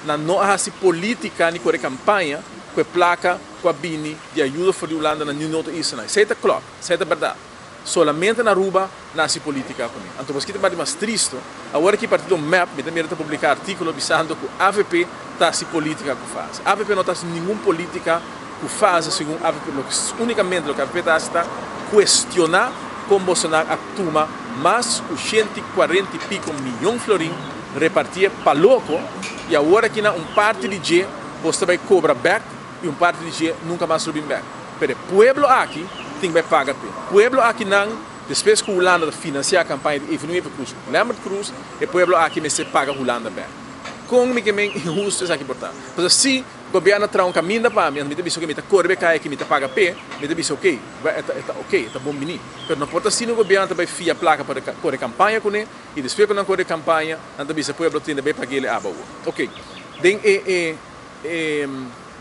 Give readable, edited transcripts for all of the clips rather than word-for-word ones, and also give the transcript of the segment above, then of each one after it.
na nossa política ni kore campanha com placa com a bini de ajuda for de Holanda na minuto isso não certa claro certa verdade solamente na Aruba nasce política comigo então você que mais triste agora que partido MAP me também está publicar artigo avisando que a AVP está se política que faz a AVP não está nenhuma política que faz segundo a AVP unicamente o que a AVP está questionar como Bolsonaro atua mas os 140 e pico milhões de florins repartia para louco e agora que na parte de G você vai cobrar back e parte de G nunca mais subir back. Pero o pueblo aqui tem que pagar. O pueblo aqui não, depois que a Holanda financia a campanha de Evening Cruz, Lambert Cruz, o pueblo aqui me se paga a Holanda back. Com que é injusto isso aqui portar. Mas se o governo traz caminho para mim, me diz que me corre cai que me paga p, me diz ok, está bom menino. Mas não pode se o governo vai fiar placa para correr campanha com ele e depois quando correr campanha, então diz o pueblo tem que pagar ele aba. Ok. Den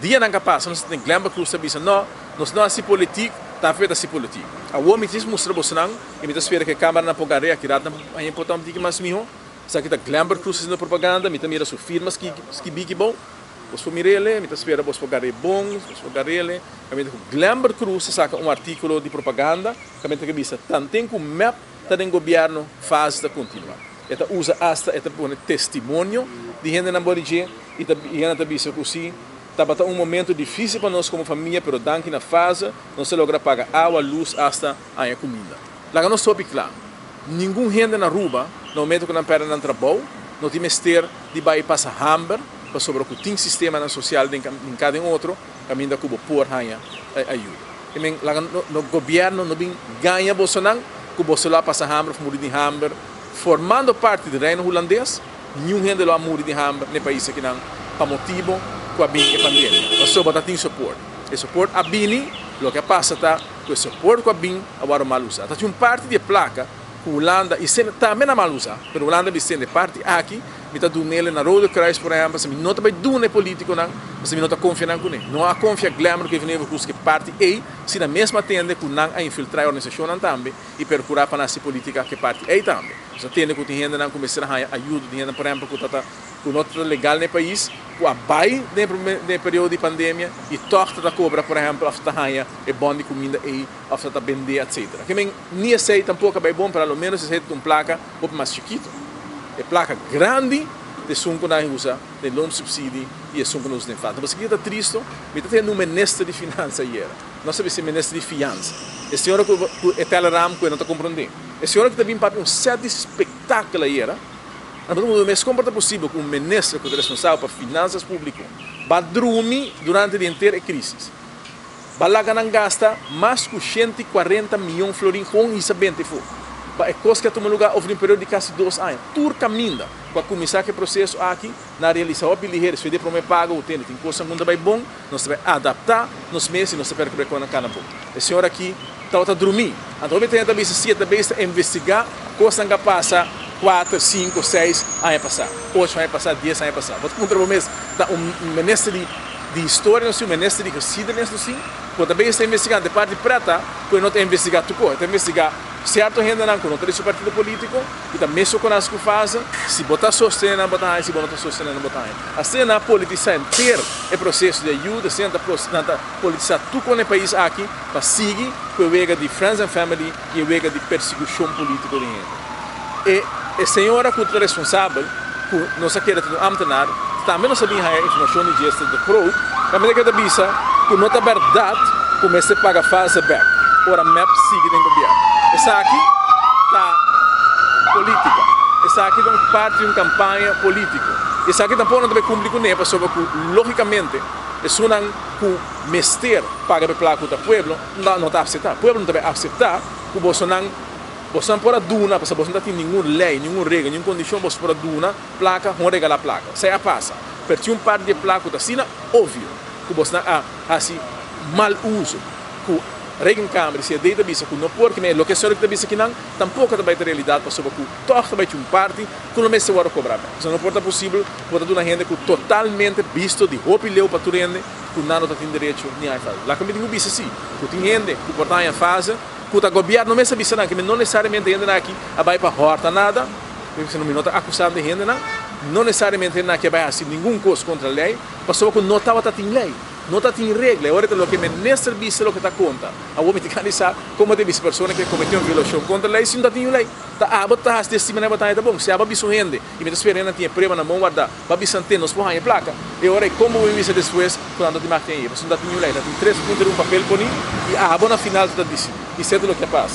dia não capaz, nós tem Lambert Cruz diz não, nós não assim política, tá feita assim política. A o me diz mostra Bolsonaro e me diz espera que a câmara na pogaria que dá é importante que mais miho. Sa kita Lambert Cruz na propaganda, mita mira su firmas que big bom. Os mirele, mita espera os pagare bom, os pagarele. Kami com Lambert Cruz saca artigo de propaganda, kami que bisa tanto com map tá den governo faz da continuar. Eta usa hasta eta põe testemunho de gente na borige e tá yana tá bisa assim. Tá momento difícil para nós como família, pero danke na fase, não se logra pagar água, luz, hasta a comida. Lá não soube claro. Nenhum gente na Aruba, no momento que não perde no trabalho, não tem mestre de vai passar hambre, para sobre o que tem sistema social em cada outro, caminho da Cuba por ajuda. No governo não vem ganha Bolsonaro, que Bolsonaro passa hambre, morre de hambre, formando parte do reino holandês, nenhum gente lá morre de hambre no país que não, para motivo com a bini e pandemia. Mas sobre tem suporte. E suporte a bini, o que passa está com o suporte com a bini, agora mal usado. Tem parte de placa Holanda e também na malusa, mas Holanda vicende parte aqui, me está dando ele na Rode Kruis por exemplo, se me não está dando político não, mas me não está confiando com ele, não há confiança glamour que vem que parte e se na mesma tende que não a infiltrar a organização também e procurar para a política que parte e também, se tende que tem gente não começar a ajuda de gente por exemplo que está com nota legal no país, com a bai no período de pandemia e torta da cobra por exemplo, afta raia e bom de comida e afta vender etc. Que nem sei tampouco é bom para pelo menos se uma placa um pouco mais chiquito. É placa grande de sunco na usa, de long subsídio e é sunco nos den falta. Mas aqui está triste, me está tendo um ministro de finanças aí. Não sabe se ministro de finanças. É senhora que é telegram que não está compreendendo. É senhora que está vindo para um certo espetáculo aí. Não é como é possível que um ministro que é responsável por finanças públicas vai dormir durante a inteira crise. Balaga não gasta mais de 140 milhões de florins com isso bem te for. É coisa que toma lugar over um período de quase 2 anos. Tur caminha para começar o processo aqui na realização de bilhetes, se para me paga o tem coisa muito bem bom, nós vai adaptar nos meses, nós vai percorrer na cana bom. A senhora aqui está dormir. Então eu tenho também se investigar coisa que passa 4, 5, 6 anos passar, 8 anos passar, 10 anos passar. Vou contar o mês da ministro de história, um ministro de recida nesse sim, quando também está investigando de parte preta, quando não está investigando tudo, está investigando certo gente não conhece esse partido político e também só conhece o que faz, se botar sostendo na botar, se botar sostendo na botar. Assim na politizar inteiro é processo de ajuda, assim na politizar tudo no país aqui para seguir com a vega de friends and family e a vega de perseguição política de gente. E a senhora que é responsável por nossa queira do amtenar também não sabia a informação de gestão do CRO, também que avisa que não é verdade começa a pagar fase back. Ora map sigue no governo. Essa aqui está política. Essa aqui é parte de uma campanha política. Essa aqui tampouco não deve cumprir com ela, sobre que, logicamente, é uma que o mestre paga para o povo, não está aceitar. O povo não deve aceitar que o Bolsonaro pode duna, porque Bolsonaro não tem nenhuma lei, nenhuma regra, nenhuma condição para duna, placa, não regalar placa. Isso é passa. Porque uma parte de placa está assim, óbvio, que o Bolsonaro assim, mal uso. Regen Câmara, se a deita bisa que não porque me que a senhora que bisa que não, tampouco também tem realidade para sobre que torta também um parte que não me se vai cobrar. Se não pode possível, pode dar uma gente que totalmente visto de roupa e leu para tu rende, que não tem direito nem a fazer. Lá que me digo bisa sim, que tem gente que pode dar em fase, que o governo não me sabe não, que não necessariamente gente aqui vai para horta nada, porque se não me nota acusando de gente não, não necessariamente na que vai fazer nenhum coisa contra a lei, mas só que não estava em lei. Não está em regra, agora é o que nem serviço é o que está conta. A homem tem que saber como deve ser pessoa que cometeu uma violação contra a lei, se não está em lei. Tá a botar as testemunhas botar tá bom, se a babi rende, e me esperando tinha prova na mão guarda, babi santeno, nós põe a placa. E agora como eu isso depois quando tem mais tem, mas não está em lei, tá em 3 pontos um papel com ele e a bona final está disse. Isso é o que passa.